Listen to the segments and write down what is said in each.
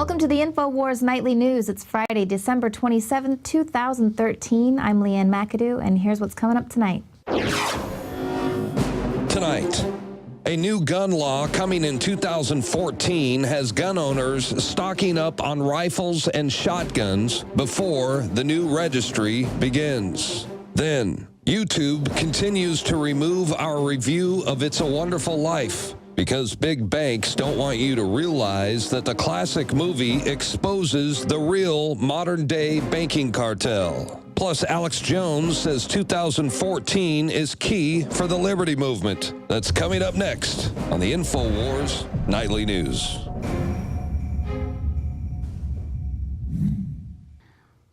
Welcome to the Infowars Nightly News. It's Friday, December 27th, 2013. I'm Leanne McAdoo, and here's what's coming up tonight. Tonight, a new gun law coming in 2014 has gun owners stocking up on rifles and shotguns before the new registry begins. Then, YouTube continues to remove our review of It's a Wonderful Life, because big banks don't want you to realize that the classic movie exposes the real modern-day banking cartel. Plus, Alex Jones says 2014 is key for the Liberty Movement. That's coming up next on the Infowars Nightly News.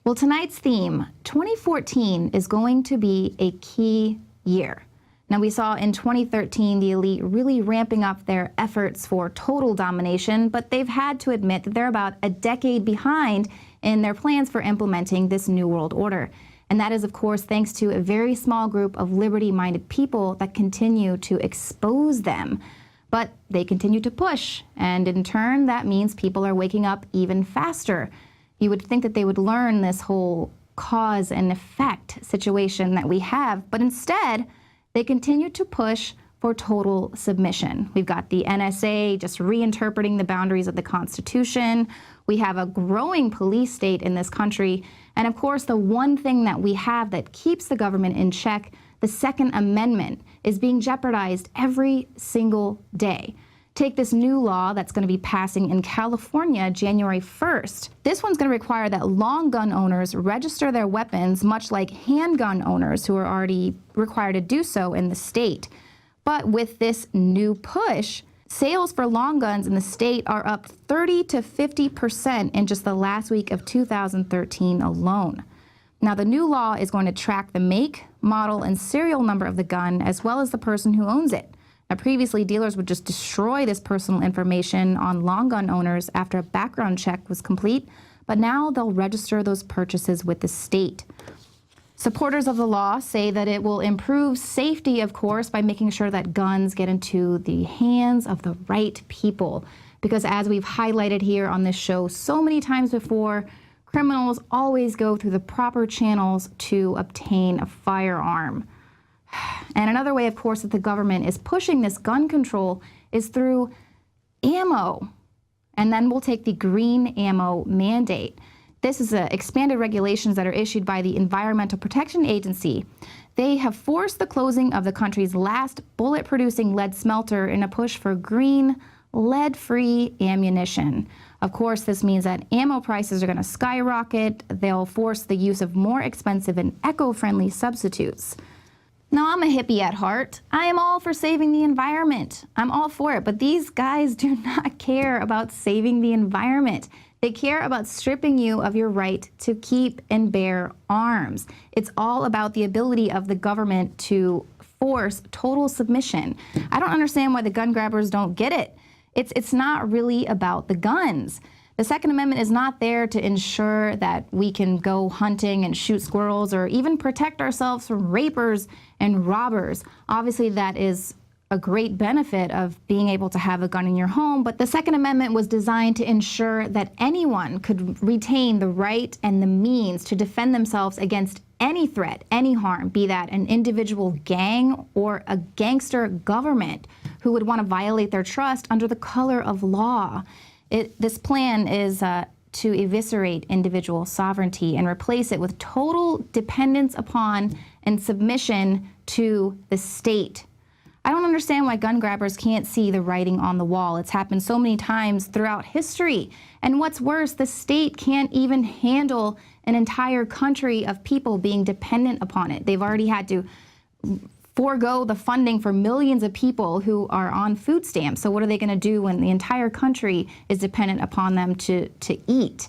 Well, tonight's theme, 2014, is going to be a key year. Now, we saw in 2013 the elite really ramping up their efforts for total domination, but they've had to admit that they're about a decade behind in their plans for implementing this new world order. And that is, of course, thanks to a very small group of liberty-minded people that continue to expose them. But they continue to push, and in turn, that means people are waking up even faster. You would think that they would learn this whole cause and effect situation that we have, but instead, they continue to push for total submission. We've got the NSA just reinterpreting the boundaries of the Constitution. We have a growing police state in this country. And of course, the one thing that we have that keeps the government in check, the Second Amendment, is being jeopardized every single day. Take this new law that's going to be passing in California January 1st. This one's going to require that long gun owners register their weapons, much like handgun owners who are already required to do so in the state. But with this new push, sales for long guns in the state are up 30 to 50% in just the last week of 2013 alone. Now, the new law is going to track the make, model, and serial number of the gun, as well as the person who owns it. Now, previously, dealers would just destroy this personal information on long gun owners after a background check was complete, but now they'll register those purchases with the state. Supporters of the law say that it will improve safety, of course, by making sure that guns get into the hands of the right people. Because as we've highlighted here on this show so many times before, criminals always go through the proper channels to obtain a firearm. And another way, of course, that the government is pushing this gun control is through ammo. And then we'll take the green ammo mandate. This is expanded regulations that are issued by the Environmental Protection Agency. They have forced the closing of the country's last bullet-producing lead smelter in a push for green, lead-free ammunition. Of course, this means that ammo prices are going to skyrocket. They'll force the use of more expensive and eco-friendly substitutes. Now, I'm a hippie at heart. I am all for saving the environment. I'm all for it, but these guys do not care about saving the environment. They care about stripping you of your right to keep and bear arms. It's all about the ability of the government to force total submission. I don't understand why the gun grabbers don't get it. It's not really about the guns. The Second Amendment is not there to ensure that we can go hunting and shoot squirrels or even protect ourselves from rapers and robbers. Obviously, that is a great benefit of being able to have a gun in your home, but the Second Amendment was designed to ensure that anyone could retain the right and the means to defend themselves against any threat, any harm, be that an individual gang or a gangster government who would want to violate their trust under the color of law. This plan is to eviscerate individual sovereignty and replace it with total dependence upon and submission to the state. I don't understand why gun grabbers can't see the writing on the wall. It's happened so many times throughout history. And what's worse, the state can't even handle an entire country of people being dependent upon it. They've already had to forego the funding for millions of people who are on food stamps. So what are they going to do when the entire country is dependent upon them to eat?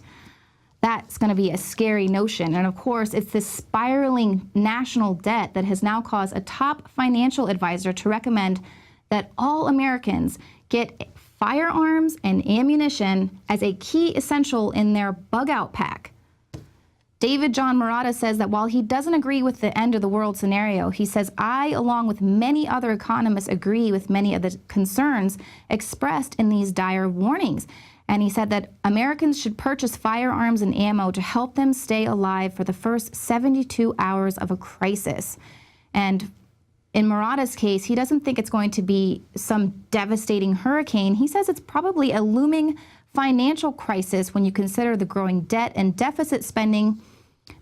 That's going to be a scary notion. And of course, it's this spiraling national debt that has now caused a top financial advisor to recommend that all Americans get firearms and ammunition as a key essential in their bug-out pack. David John Murata says that while he doesn't agree with the end of the world scenario, he says, I, along with many other economists, agree with many of the concerns expressed in these dire warnings. And he said that Americans should purchase firearms and ammo to help them stay alive for the first 72 hours of a crisis. And in Murata's case, he doesn't think it's going to be some devastating hurricane. He says it's probably a looming financial crisis when you consider the growing debt and deficit spending,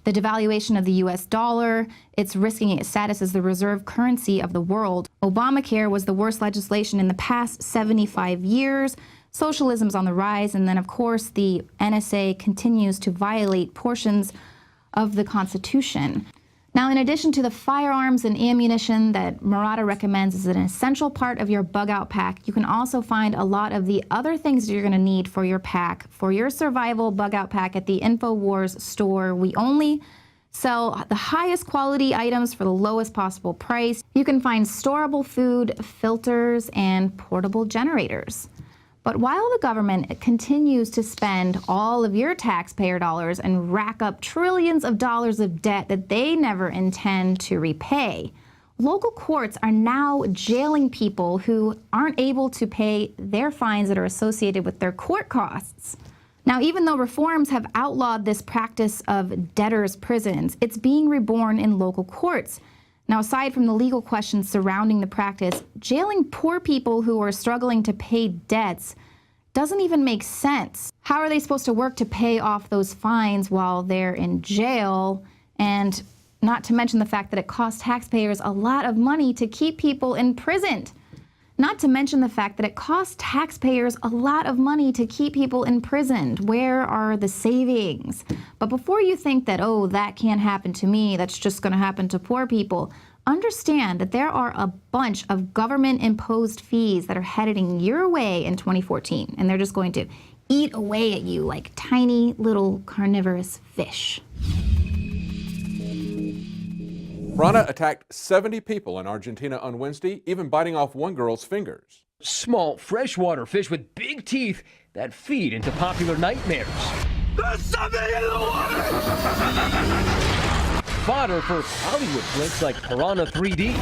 the devaluation of the U.S. dollar, it's risking its status as the reserve currency of the world. Obamacare was the worst legislation in the past 75 years. Socialism's on the rise, and then, of course, the NSA continues to violate portions of the Constitution. Now, in addition to the firearms and ammunition that Murata recommends as an essential part of your bug-out pack, you can also find a lot of the other things that you're going to need for your pack, for your survival bug-out pack at the Infowars store. We only sell the highest quality items for the lowest possible price. You can find storable food, filters, and portable generators. But while the government continues to spend all of your taxpayer dollars and rack up trillions of dollars of debt that they never intend to repay, local courts are now jailing people who aren't able to pay their fines that are associated with their court costs. Now, even though reforms have outlawed this practice of debtors' prisons, it's being reborn in local courts. Now, aside from the legal questions surrounding the practice, jailing poor people who are struggling to pay debts doesn't even make sense. How are they supposed to work to pay off those fines while they're in jail? And not to mention the fact that it costs taxpayers a lot of money to keep people imprisoned. Not to mention the fact that it costs taxpayers a lot of money to keep people imprisoned. Where are the savings? But before you think that, oh, that can't happen to me, that's just going to happen to poor people, understand that there are a bunch of government-imposed fees that are heading your way in 2014, and they're just going to eat away at you like tiny little carnivorous fish. Piranha attacked 70 people in Argentina on Wednesday, even biting off one girl's fingers. Small freshwater fish with big teeth that feed into popular nightmares. There's something in the water! Fodder for Hollywood flicks like Piranha 3D.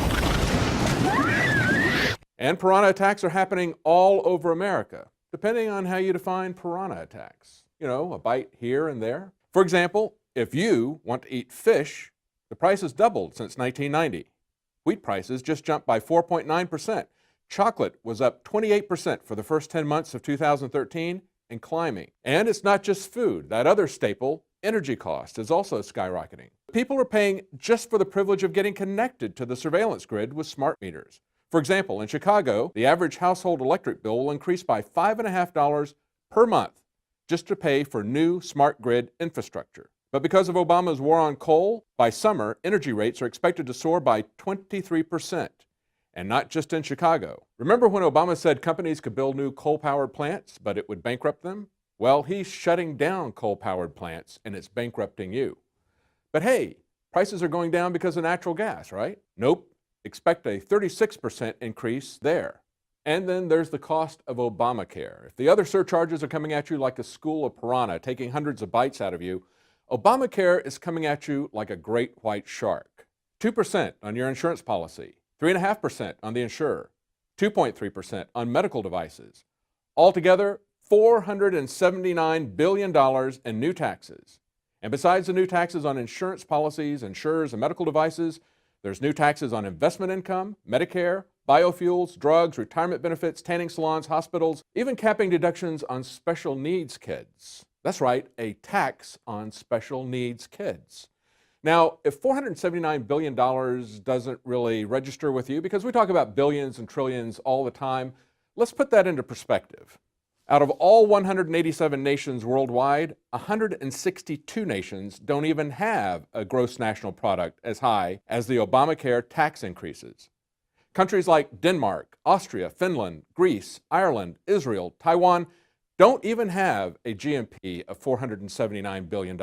And piranha attacks are happening all over America, depending on how you define piranha attacks. You know, a bite here and there. For example, if you want to eat fish, the price has doubled since 1990. Wheat prices just jumped by 4.9%. Chocolate was up 28% for the first 10 months of 2013 and climbing. And it's not just food. That other staple, energy cost, is also skyrocketing. People are paying just for the privilege of getting connected to the surveillance grid with smart meters. For example, in Chicago, the average household electric bill will increase by $5.50 per month just to pay for new smart grid infrastructure. But because of Obama's war on coal, by summer, energy rates are expected to soar by 23%. And not just in Chicago. Remember when Obama said companies could build new coal-powered plants, but it would bankrupt them? Well, he's shutting down coal-powered plants, and it's bankrupting you. But hey, prices are going down because of natural gas, right? Nope. Expect a 36% increase there. And then there's the cost of Obamacare. If the other surcharges are coming at you like a school of piranha, taking hundreds of bites out of you, Obamacare is coming at you like a great white shark. 2% on your insurance policy, 3.5% on the insurer, 2.3% on medical devices. Altogether, $479 billion in new taxes. And besides the new taxes on insurance policies, insurers, and medical devices, there's new taxes on investment income, Medicare, biofuels, drugs, retirement benefits, tanning salons, hospitals, even capping deductions on special needs kids. That's right, a tax on special needs kids. Now, if $479 billion doesn't really register with you, because we talk about billions and trillions all the time, let's put that into perspective. Out of all 187 nations worldwide, 162 nations don't even have a gross national product as high as the Obamacare tax increases. Countries like Denmark, Austria, Finland, Greece, Ireland, Israel, Taiwan don't even have a GNP of $479 billion.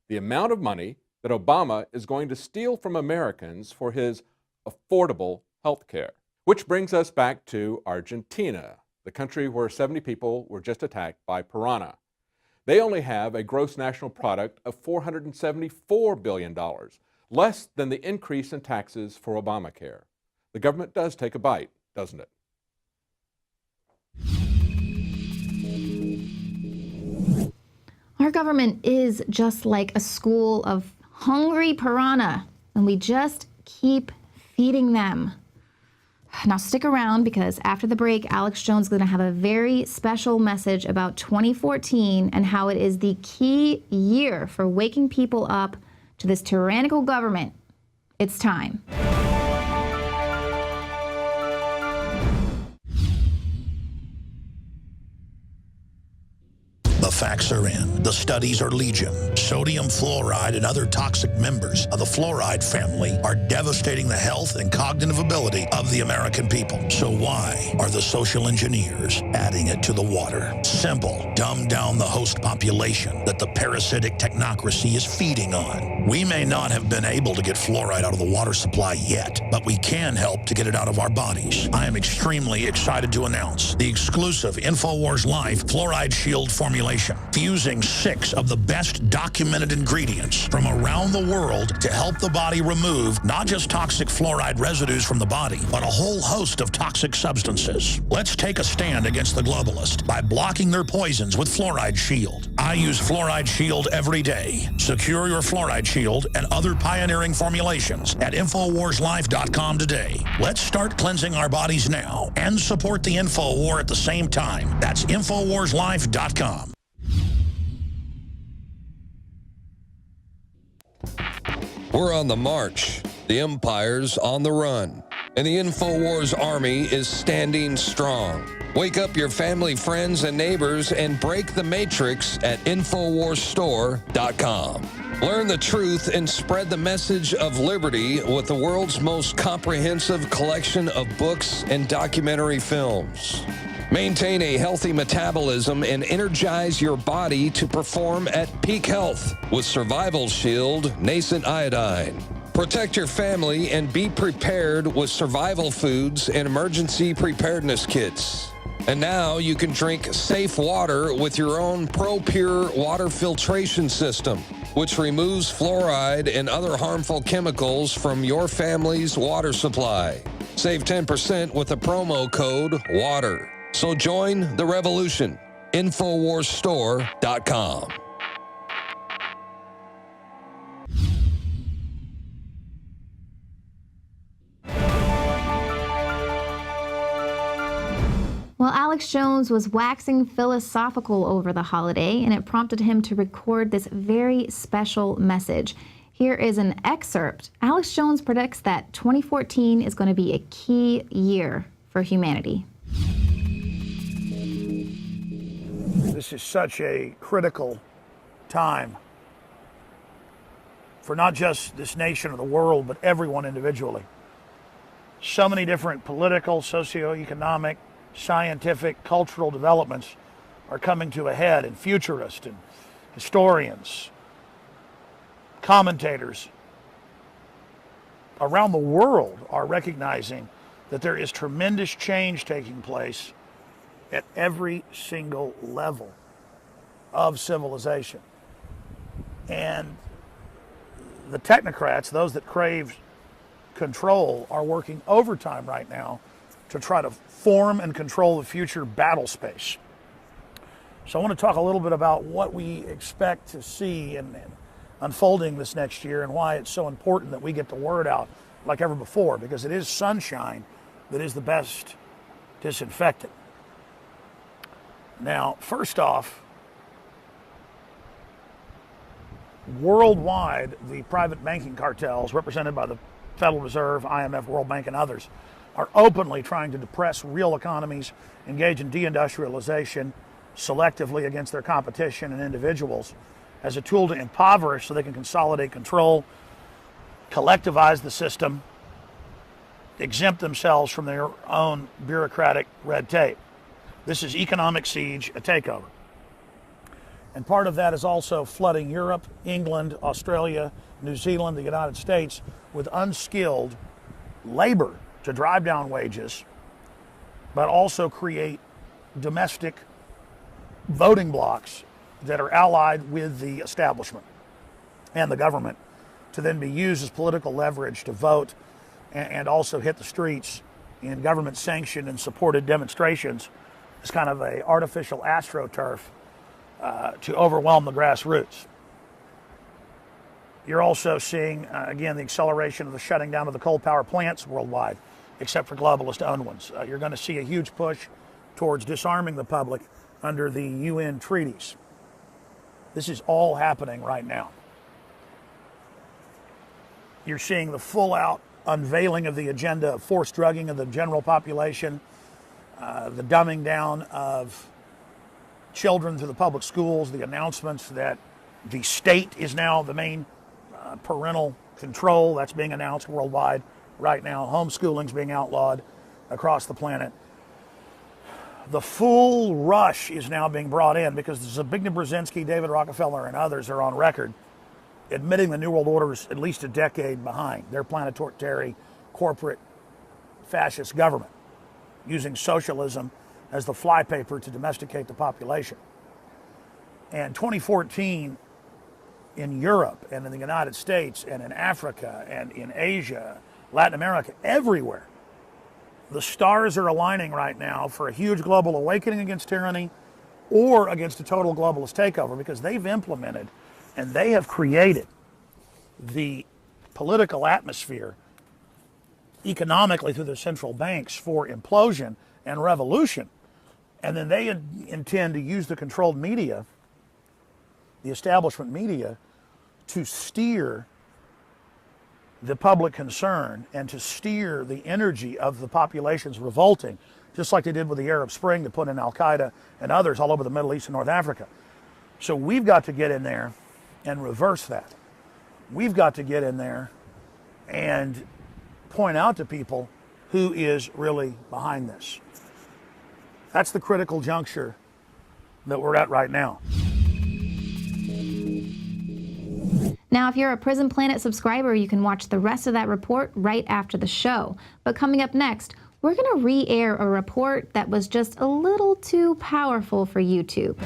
The amount of money that Obama is going to steal from Americans for his affordable health care. Which brings us back to Argentina, the country where 70 people were just attacked by piranha. They only have a gross national product of $474 billion, less than the increase in taxes for Obamacare. The government does take a bite, doesn't it? Our government is just like a school of hungry piranha, and we just keep feeding them. Now stick around, because after the break, Alex Jones is going to have a very special message about 2014 and how it is the key year for waking people up to this tyrannical government. It's time. The facts are in. The studies are legion. Sodium fluoride and other toxic members of the fluoride family are devastating the health and cognitive ability of the American people. So why are the social engineers adding it to the water? Simple. Dumb down the host population that the parasitic technocracy is feeding on. We may not have been able to get fluoride out of the water supply yet, but we can help to get it out of our bodies. I am extremely excited to announce the exclusive Infowars Life Fluoride Shield formulation, fusing 6 of the best documented ingredients from around the world to help the body remove not just toxic fluoride residues from the body, but a whole host of toxic substances. Let's take a stand against the globalists by blocking their poisons with Fluoride Shield. I use Fluoride Shield every day. Secure your Fluoride Shield and other pioneering formulations at InfoWarsLife.com today. Let's start cleansing our bodies now and support the Info War at the same time. That's InfoWarsLife.com. We're on the march. The empire's on the run. And the Infowars army is standing strong. Wake up your family, friends, and neighbors and break the matrix at InfoWarsStore.com. Learn the truth and spread the message of liberty with the world's most comprehensive collection of books and documentary films. Maintain a healthy metabolism and energize your body to perform at peak health with Survival Shield Nascent Iodine. Protect your family and be prepared with survival foods and emergency preparedness kits. And now you can drink safe water with your own ProPure water filtration system, which removes fluoride and other harmful chemicals from your family's water supply. Save 10% with the promo code WATER. So join the revolution. InfoWarsStore.com. Well, Alex Jones was waxing philosophical over the holiday, and it prompted him to record this very special message. Here is an excerpt. Alex Jones predicts that 2014 is going to be a key year for humanity. This is such a critical time for not just this nation or the world, but everyone individually. So many different political, socioeconomic, scientific, cultural developments are coming to a head, and futurists and historians, commentators around the world are recognizing that there is tremendous change taking place at every single level of civilization. And the technocrats, those that crave control, are working overtime right now to try to form and control the future battle space. So I want to talk a little bit about what we expect to see and unfolding this next year, and why it's so important that we get the word out like ever before, because it is sunshine that is the best disinfectant. Now, first off, worldwide, the private banking cartels represented by the Federal Reserve, IMF, World Bank, and others are openly trying to depress real economies, engage in deindustrialization selectively against their competition and individuals as a tool to impoverish so they can consolidate control, collectivize the system, exempt themselves from their own bureaucratic red tape. This is economic siege, a takeover. And part of that is also flooding Europe, England, Australia, New Zealand, the United States with unskilled labor to drive down wages, but also create domestic voting blocs that are allied with the establishment and the government to then be used as political leverage to vote and also hit the streets in government-sanctioned and supported demonstrations as kind of a artificial astroturf to overwhelm the grassroots. You're also seeing, again, the acceleration of the shutting down of the coal power plants worldwide, except for globalist-owned ones. You're going to see a huge push towards disarming the public under the UN treaties. This is all happening right now. You're seeing the full-out unveiling of the agenda of forced drugging of the general population, the dumbing down of children through the public schools, the announcements that the state is now the main parental control. That's being announced worldwide right now. Homeschooling's being outlawed across the planet. The full rush is now being brought in because Zbigniew Brzezinski, David Rockefeller, and others are on record admitting the New World Order is at least a decade behind their planetary corporate fascist government, using socialism as the flypaper to domesticate the population. And 2014 in Europe and in the United States and in Africa and in Asia, Latin America, everywhere, the stars are aligning right now for a huge global awakening against tyranny or against a total globalist takeover, because they've implemented and they have created the political atmosphere economically through their central banks for implosion and revolution. And then they intend to use the controlled media, the establishment media, to steer the public concern and to steer the energy of the populations revolting, just like they did with the Arab Spring to put in Al-Qaeda and others all over the Middle East and North Africa. So we've got to get in there and reverse that. We've got to get in there and point out to people who is really behind this. That's the critical juncture that we're at right now. Now, if you're a Prison Planet subscriber, you can watch the rest of that report right after the show. But coming up next, we're going to re-air a report that was just a little too powerful for YouTube.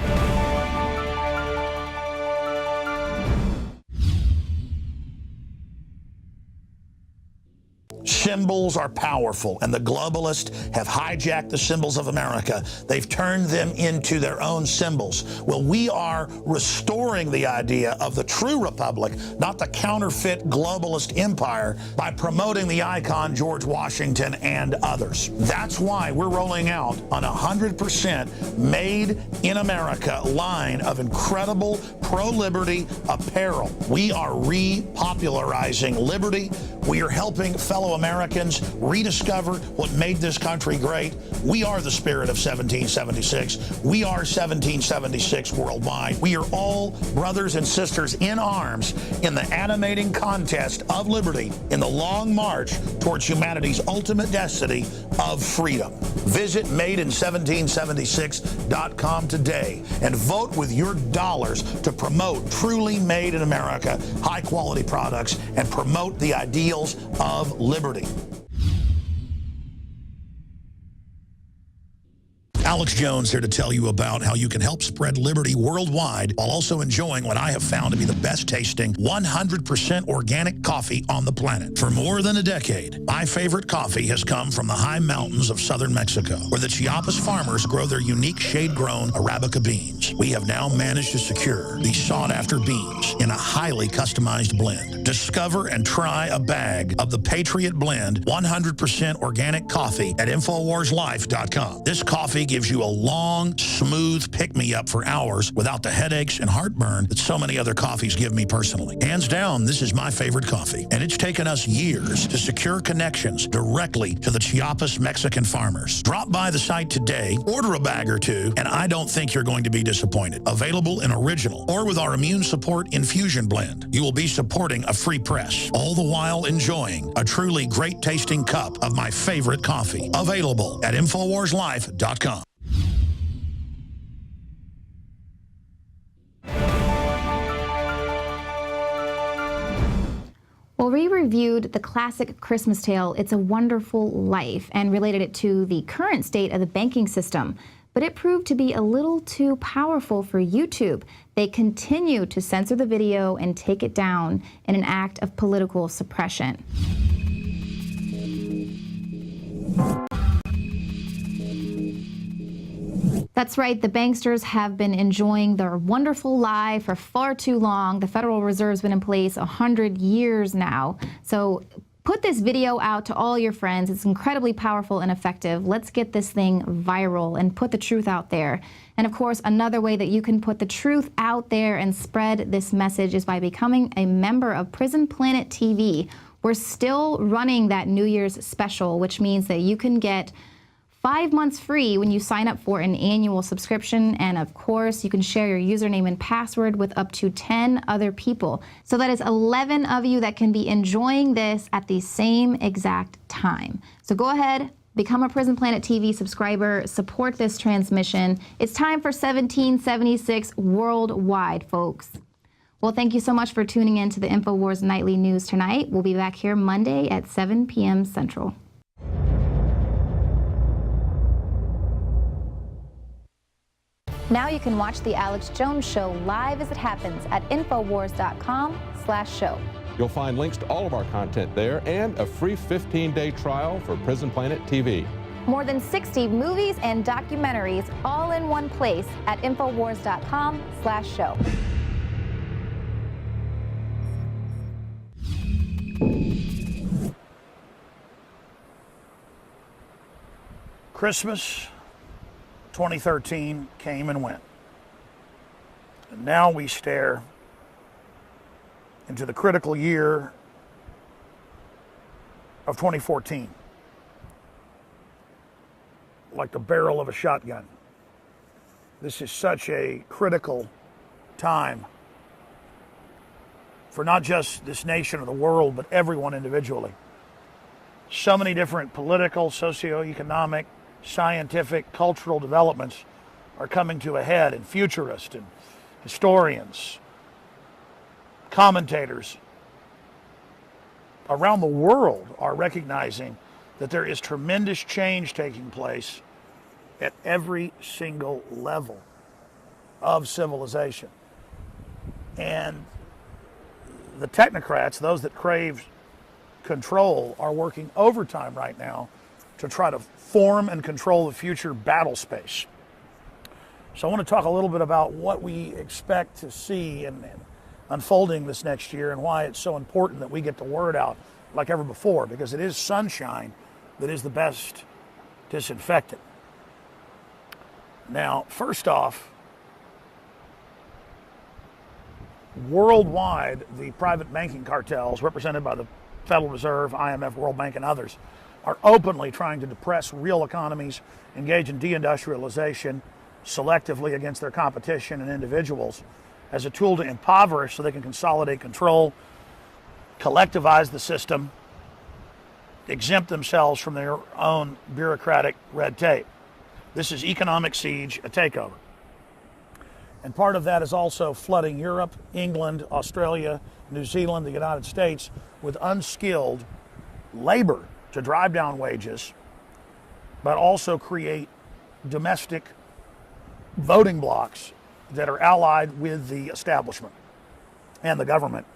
Symbols are powerful, and the globalists have hijacked the symbols of America. They've turned them into their own symbols. Well, we are restoring the idea of the true republic, not the counterfeit globalist empire, by promoting the icon George Washington and others. That's why we're rolling out an 100% made in America line of incredible pro-liberty apparel. We are repopularizing liberty. We are helping fellow Americans rediscover what made this country great. We are the spirit of 1776. We are 1776 worldwide. We are all brothers and sisters in arms in the animating contest of liberty in the long march towards humanity's ultimate destiny of freedom. Visit madein1776.com today and vote with your dollars to promote truly made in America, high-quality products, and promote the ideals of liberty. Alex Jones here to tell you about how you can help spread liberty worldwide while also enjoying what I have found to be the best tasting 100% organic coffee on the planet. For more than a decade, my favorite coffee has come from the high mountains of southern Mexico, where the Chiapas farmers grow their unique shade-grown Arabica beans. We have now managed to secure these sought-after beans in a highly customized blend. Discover and try a bag of the Patriot Blend 100% organic coffee at InfoWarsLife.com. This coffee gives you a long, smooth pick-me-up for hours without the headaches and heartburn that so many other coffees give me personally. Hands down, this is my favorite coffee, and it's taken us years to secure connections directly to the Chiapas Mexican farmers. Drop by the site today, order a bag or two, and I don't think you're going to be disappointed. Available in original or with our Immune Support Infusion Blend. You will be supporting a free press, all the while enjoying a truly great-tasting cup of my favorite coffee. Available at InfoWarsLife.com. Well, we reviewed the classic Christmas tale, It's a Wonderful Life, and related it to the current state of the banking system. But it proved to be a little too powerful for YouTube. They continue to censor the video and take it down in an act of political suppression. That's right. The banksters have been enjoying their wonderful lie for far too long. The Federal Reserve's been in place 100 years now. So put this video out to all your friends. It's incredibly powerful and effective. Let's get this thing viral and put the truth out there. And of course, another way that you can put the truth out there and spread this message is by becoming a member of Prison Planet TV. We're still running that New Year's special, which means that you can get 5 months free when you sign up for an annual subscription. And of course, you can share your username and password with up to 10 other people. So that is 11 of you that can be enjoying this at the same exact time. So go ahead, become a Prison Planet TV subscriber, support this transmission. It's time for 1776 worldwide, folks. Well, thank you so much for tuning in to the Infowars Nightly News tonight. We'll be back here Monday at 7 p.m. Central. Now you can watch The Alex Jones Show live as it happens at Infowars.com/show. You'll find links to all of our content there and a free 15-day trial for Prison Planet TV. More than 60 movies and documentaries all in one place at Infowars.com/show. Christmas 2013 came and went. And now we stare into the critical year of 2014, like the barrel of a shotgun. This is such a critical time for not just this nation or the world, but everyone individually. So many different political, socioeconomic, scientific, cultural developments are coming to a head, and futurists and historians, commentators around the world are recognizing that there is tremendous change taking place at every single level of civilization. And the technocrats, those that crave control, are working overtime right now to try to form and control the future battle space. So I want to talk a little bit about what we expect to see in unfolding this next year and why it's so important that we get the word out like ever before, because it is sunshine that is the best disinfectant. Now, first off, worldwide, the private banking cartels represented by the Federal Reserve, IMF, World Bank, and others are openly trying to depress real economies, engage in deindustrialization selectively against their competition and individuals as a tool to impoverish so they can consolidate control, collectivize the system, exempt themselves from their own bureaucratic red tape. This is economic siege, a takeover. And part of that is also flooding Europe, England, Australia, New Zealand, the United States with unskilled labor to drive down wages, but also create domestic voting blocs that are allied with the establishment and the government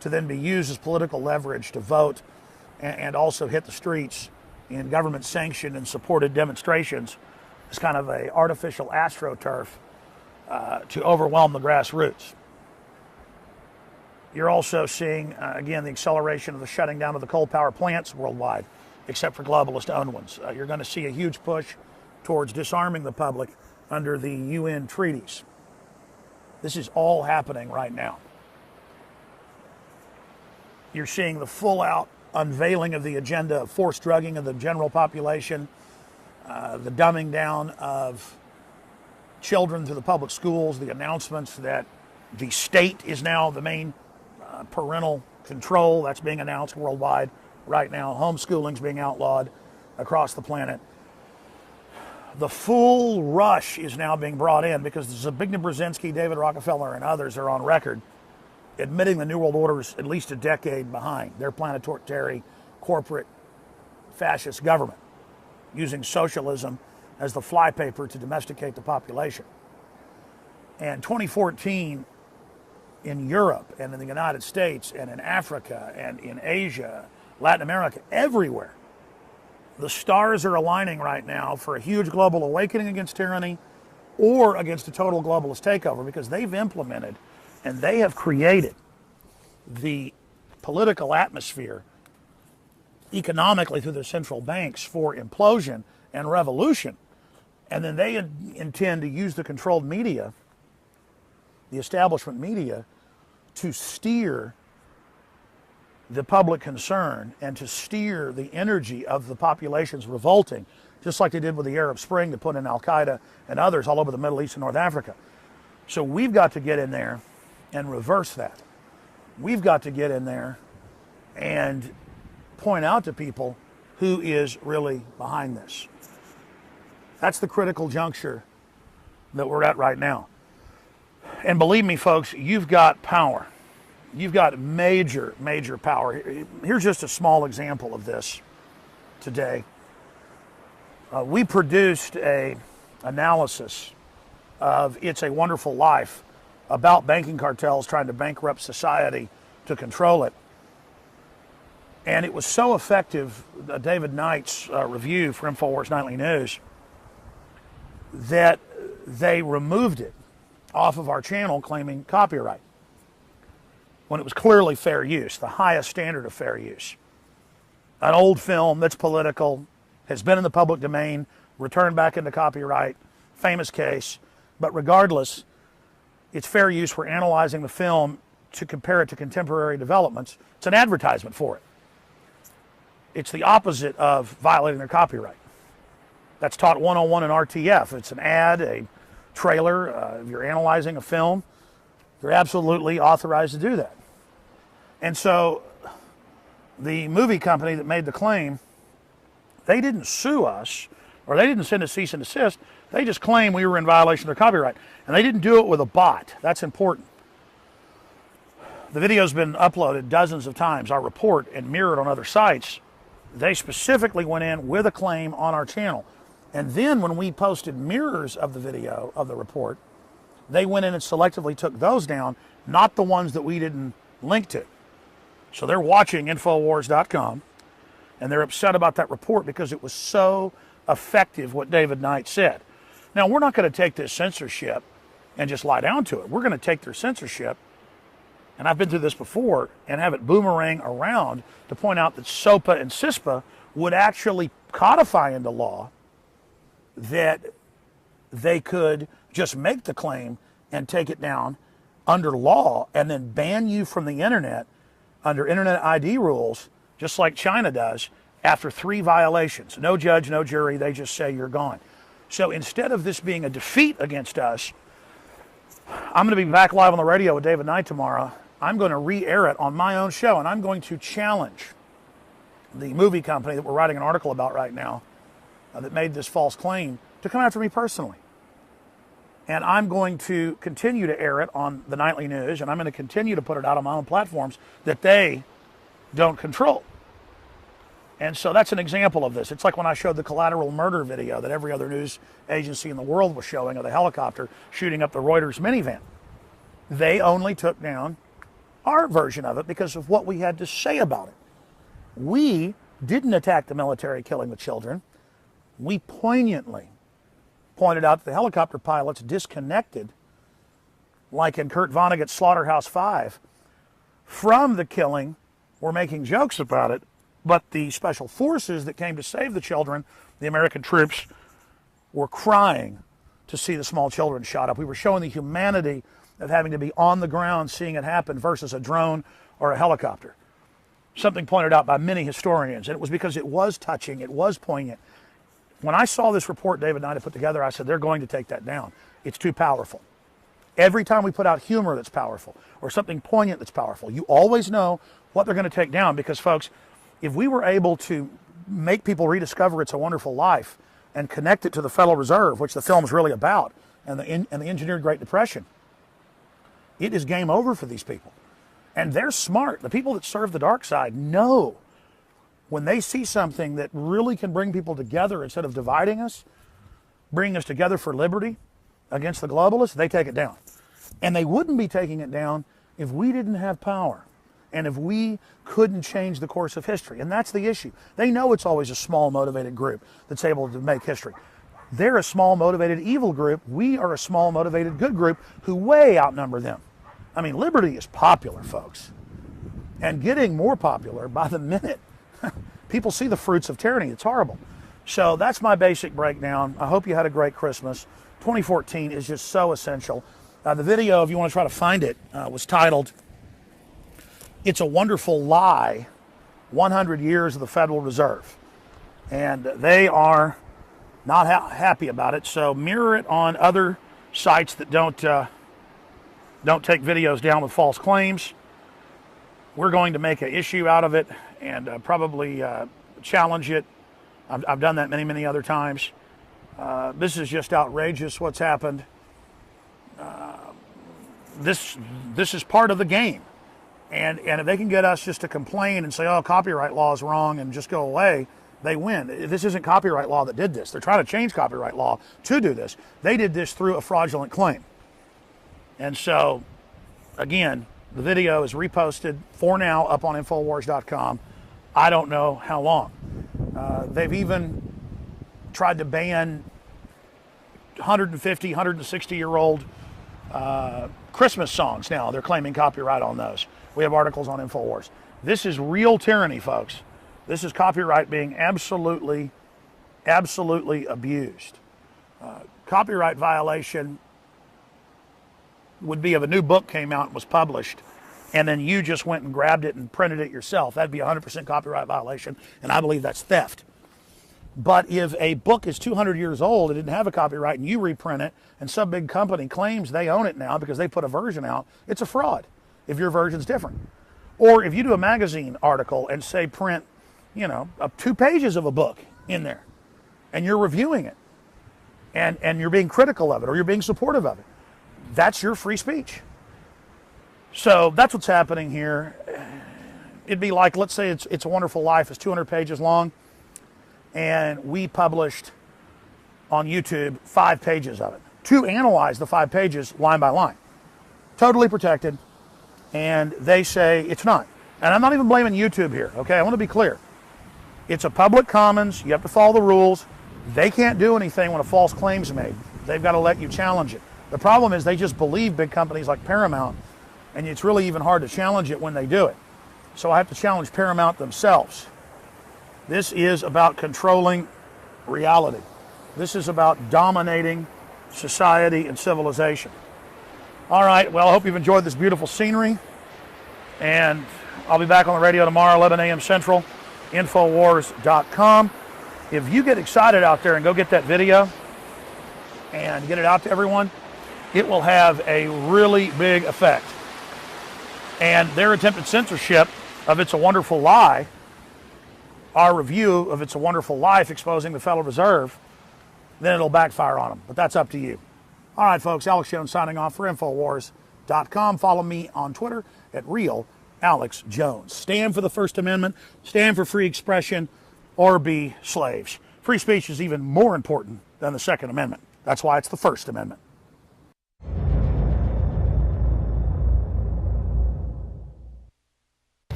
to then be used as political leverage to vote and also hit the streets in government sanctioned and supported demonstrations as kind of a artificial astroturf to overwhelm the grassroots. You're also seeing, again, the acceleration of the shutting down of the coal power plants worldwide, except for globalist-owned ones. You're going to see a huge push towards disarming the public under the UN treaties. This is all happening right now. You're seeing the full-out unveiling of the agenda of forced drugging of the general population, the dumbing down of children through the public schools, the announcements that the state is now the main parental control. That's being announced worldwide right now. Homeschooling's being outlawed across the planet. The full rush is now being brought in because Zbigniew Brzezinski, David Rockefeller, and others are on record admitting the New World Order is at least a decade behind their planetary corporate fascist government, using socialism as the flypaper to domesticate the population. And 2014 in Europe and in the United States and in Africa and in Asia, Latin America, everywhere, the stars are aligning right now for a huge global awakening against tyranny or against a total globalist takeover, because they've implemented and they have created the political atmosphere economically through their central banks for implosion and revolution. And then they intend to use the controlled media, the establishment media, to steer the public concern and to steer the energy of the populations revolting, just like they did with the Arab Spring to put in Al-Qaeda and others all over the Middle East and North Africa. So we've got to get in there and reverse that. We've got to get in there and point out to people who is really behind this. That's the critical juncture that we're at right now. And believe me, folks, you've got power. You've got major, major power. Here's just a small example of this today. We produced an analysis of It's a Wonderful Life about banking cartels trying to bankrupt society to control it. And it was so effective, David Knight's review for Infowars Nightly News, that they removed it off of our channel claiming copyright, when it was clearly fair use, the highest standard of fair use. An old film that's political, has been in the public domain, returned back into copyright, famous case, but regardless, it's fair use. We're analyzing the film to compare it to contemporary developments. It's an advertisement for it. It's the opposite of violating their copyright. That's taught 101 in RTF. It's an ad, a trailer. If you're analyzing a film, you're absolutely authorized to do that. And so the movie company that made the claim, they didn't sue us, or they didn't send a cease and desist. They just claimed we were in violation of their copyright. And they didn't do it with a bot. That's important. The video's been uploaded dozens of times, our report, and mirrored on other sites. They specifically went in with a claim on our channel. And then when we posted mirrors of the video of the report, they went in and selectively took those down, not the ones that we didn't link to. So they're watching Infowars.com, and they're upset about that report because it was so effective what David Knight said. Now, we're not going to take this censorship and just lie down to it. We're going to take their censorship, and I've been through this before, and have it boomerang around to point out that SOPA and CISPA would actually codify into law that they could just make the claim and take it down under law and then ban you from the internet under internet ID rules, just like China does, after 3 violations. No judge, no jury, they just say you're gone. So instead of this being a defeat against us, I'm going to be back live on the radio with David Knight tomorrow. I'm going to re-air it on my own show, and I'm going to challenge the movie company that we're writing an article about right now that made this false claim to come after me personally. And I'm going to continue to air it on the nightly news, and I'm going to continue to put it out on my own platforms that they don't control. And so that's an example of this. It's like when I showed the collateral murder video that every other news agency in the world was showing of the helicopter shooting up the Reuters minivan. They only took down our version of it because of what we had to say about it. We didn't attack the military killing the children. We poignantly pointed out that the helicopter pilots disconnected, like in Kurt Vonnegut's Slaughterhouse 5, from the killing. We're making jokes about it, but the special forces that came to save the children, the American troops, were crying to see the small children shot up. We were showing the humanity of having to be on the ground seeing it happen versus a drone or a helicopter. Something pointed out by many historians, and it was because it was touching, it was poignant. When I saw this report David Knight had put together, I said, they're going to take that down. It's too powerful. Every time we put out humor that's powerful or something poignant that's powerful, you always know what they're going to take down because, folks, if we were able to make people rediscover It's a Wonderful Life and connect it to the Federal Reserve, which the film's really about, and the engineered Great Depression, it is game over for these people. And they're smart. The people that serve the dark side know when they see something that really can bring people together instead of dividing us, bringing us together for liberty against the globalists, they take it down. And they wouldn't be taking it down if we didn't have power and if we couldn't change the course of history. And that's the issue. They know it's always a small, motivated group that's able to make history. They're a small, motivated evil group. We are a small, motivated good group who way outnumber them. I mean, liberty is popular, folks, and getting more popular by the minute. People see the fruits of tyranny. It's horrible. So that's my basic breakdown. I hope you had a great Christmas. 2014 is just so essential. The video, if you want to try to find it, was titled, "It's a Wonderful Lie, 100 Years of the Federal Reserve." And they are not happy about it, so mirror it on other sites that don't take videos down with false claims. We're going to make an issue out of it and probably challenge it. I've done that many, many other times. This is just outrageous what's happened. This is part of the game. And if they can get us just to complain and say, oh, copyright law is wrong and just go away, they win. This isn't copyright law that did this. They're trying to change copyright law to do this. They did this through a fraudulent claim. And so, again, the video is reposted for now up on Infowars.com. I don't know how long. They've even tried to ban 150, 160-year-old Christmas songs now. They're claiming copyright on those. We have articles on Infowars. This is real tyranny, folks. This is copyright being absolutely, absolutely abused. Copyright violation would be if a new book came out and was published, and then you just went and grabbed it and printed it yourself. That'd be 100% copyright violation, and I believe that's theft. But if a book is 200 years old, it didn't have a copyright, and you reprint it, and some big company claims they own it now because they put a version out, it's a fraud if your version's different. Or if you do a magazine article and say print, 2 pages of a book in there, and you're reviewing it, and you're being critical of it, or you're being supportive of it, that's your free speech. So that's what's happening here. It'd be like, let's say It's a Wonderful Life is 200 pages long, and we published on YouTube 5 pages of it to analyze the 5 pages line by line. Totally protected, and they say it's not. And I'm not even blaming YouTube here, okay? I want to be clear. It's a public commons. You have to follow the rules. They can't do anything when a false claim's made. They've got to let you challenge it. The problem is they just believe big companies like Paramount, and it's really even hard to challenge it when they do it. So I have to challenge Paramount themselves. This is about controlling reality. This is about dominating society and civilization. All right, well, I hope you've enjoyed this beautiful scenery, and I'll be back on the radio tomorrow, 11 a.m. Central, Infowars.com. If you get excited out there and go get that video and get it out to everyone, it will have a really big effect. And their attempted censorship of It's a Wonderful Lie, our review of It's a Wonderful Life exposing the Federal Reserve, then it'll backfire on them. But that's up to you. All right, folks, Alex Jones signing off for Infowars.com. Follow me on Twitter at @RealAlexJones. Stand for the First Amendment, stand for free expression, or be slaves. Free speech is even more important than the Second Amendment. That's why it's the First Amendment.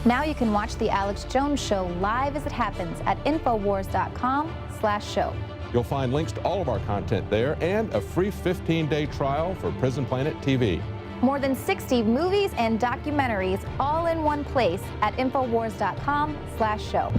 Now you can watch The Alex Jones Show live as it happens at Infowars.com/show. You'll find links to all of our content there and a free 15-day trial for Prison Planet TV. More than 60 movies and documentaries all in one place at Infowars.com/show.